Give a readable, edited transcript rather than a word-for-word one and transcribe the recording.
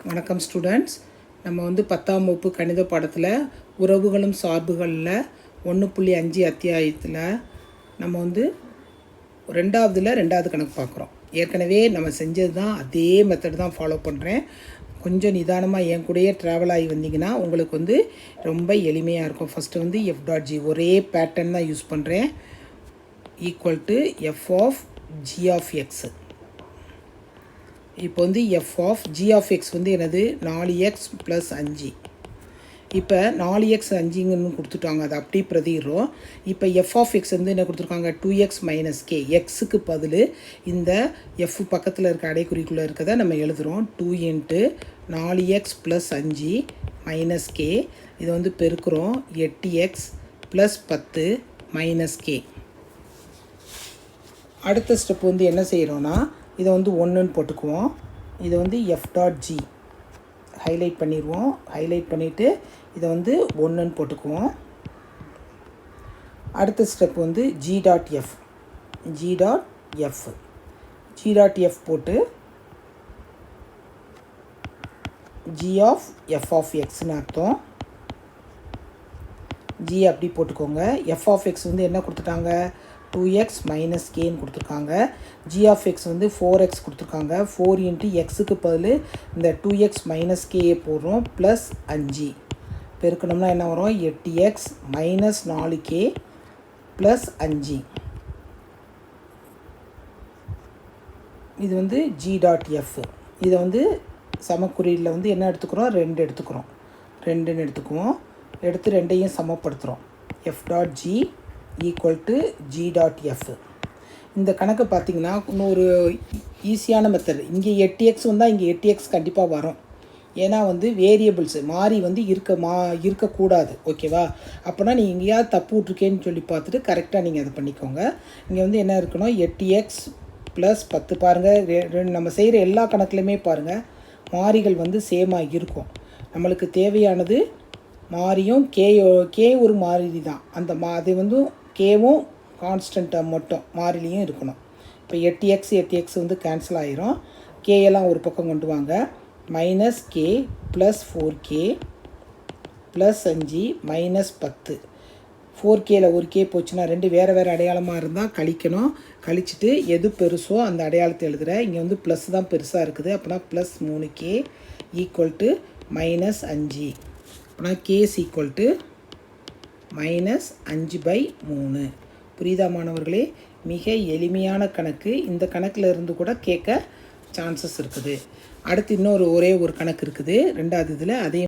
வணக்கம் ஸ்டூடெண்ட்ஸ். நம்ம வந்து 10ஆம் வகுப்பு கணித பாடத்தில் உறவுகளும் சார்புகளில் 1.5 அத்தியாயத்தில் நம்ம வந்து ரெண்டாவது கணக்கு பார்க்குறோம். ஏற்கனவே நம்ம செஞ்சது தான், அதே மெத்தட் தான் ஃபாலோ பண்ணுறேன். கொஞ்சம் நிதானமாக என் கூடயே ட்ராவல் ஆகி வந்தீங்கன்னா உங்களுக்கு வந்து ரொம்ப எளிமையாக இருக்கும். ஃபஸ்ட்டு வந்து f.g ஒரே பேட்டர்ன் தான் யூஸ் பண்ணுறேன். Equal to f of g of x. இப்போ வந்து f of g of x வந்து என்னது 4x + 5. இப்போ 4x 5ங்கன்னு கொடுத்துட்டாங்க, அதை அப்படி பிரதிடுறோம். இப்போ f ஆஃப் x வந்து என்ன கொடுத்துருக்காங்க, 2x - k. எக்ஸுக்கு பதில் இந்த f பக்கத்தில் இருக்க அடைக்குறிக்குள்ளே இருக்கிறத நம்ம எழுதுகிறோம். 2 × 4x + 5 - k. இதை வந்து பெருக்கிறோம். 8x + 10 - k. அடுத்த ஸ்டெப் வந்து என்ன செய்கிறோன்னா, இதை வந்து 1ன்னு போட்டுக்குவோம். இதை வந்து f.g ஹைலைட் பண்ணிடுவோம். ஹைலைட் பண்ணிவிட்டு இதை வந்து 1ன்னு போட்டுக்குவோம். அடுத்த ஸ்டெப் வந்து g.f. g.f போட்டு g ஆஃப் f ஆஃப் xன்னு அர்த்தம். g அப்படி போட்டுக்கோங்க. f ஆஃப் x வந்து என்ன கொடுத்துட்டாங்க, 2x - kன்னு கொடுத்துருக்காங்க. g ஆஃப் x வந்து 4x கொடுத்துருக்காங்க. 4 × xக்கு பதில் இந்த 2x - k போடுறோம், ப்ளஸ் 5 பெருக்கணும்னா என்ன வரும், 8x - 4k ப்ளஸ் 5. இது வந்து g.f. இதை வந்து சமக்குறியில் வந்து என்ன எடுத்துக்கிறோம், 2 எடுத்துக்கிறோம். 2ன்னு எடுத்துக்குவோம். எடுத்து 2ஐயும் சமப்படுத்துகிறோம். f.g equal to g.f. இந்த கணக்கு பார்த்திங்கன்னா இன்னொரு ஈஸியான மெத்தட். இங்கே 8x வந்தால் இங்கே 8x கண்டிப்பாக வரும். ஏன்னா வந்து வேரியபிள்ஸு மாறி வந்து இருக்கக்கூடாது. ஓகேவா? அப்போனா நீங்கள் எங்கேயாவது தப்பு விட்ருக்கேன்னு சொல்லி பார்த்துட்டு கரெக்டாக நீங்கள் அதை பண்ணிக்கோங்க. இங்கே வந்து என்ன இருக்கணும், 8x + 10. பாருங்கள், நம்ம செய்கிற எல்லா கணக்குலையுமே பாருங்கள் மாறிகள் வந்து சேமாக இருக்கும். நம்மளுக்கு தேவையானது மாறியும் கே ஒரு மாறிலி தான். அது வந்து கேவும் கான்ஸ்டண்ட்டாக மட்டும் மாறிலியும் இருக்கணும். இப்போ 8x வந்து கேன்சல் ஆகிரும். கேயெல்லாம் ஒரு பக்கம் கொண்டு வாங்க. -k + 4k + 5 -10. 4kல ஒரு k போச்சுன்னா 2 வேறு அடையாளமாக இருந்தால் கழிக்கணும். கழிச்சிட்டு எது பெருசோ அந்த அடையாளத்தை எழுதுகிறேன். இங்கே வந்து ப்ளஸ் தான் பெருசாக இருக்குது. அப்போனா +3k ஈக்குவல் டு -5. அப்போனா k ஈக்குவல் டு -5/3. புரியுதா மாணவர்களே? மிக எளிமையான கணக்கு. இந்த கணக்கில் இருந்து கூட கேட்க சான்சஸ் இருக்குது. அடுத்து இன்னொரு ஒரே ஒரு கணக்கு இருக்குது 2வது இதில். அதே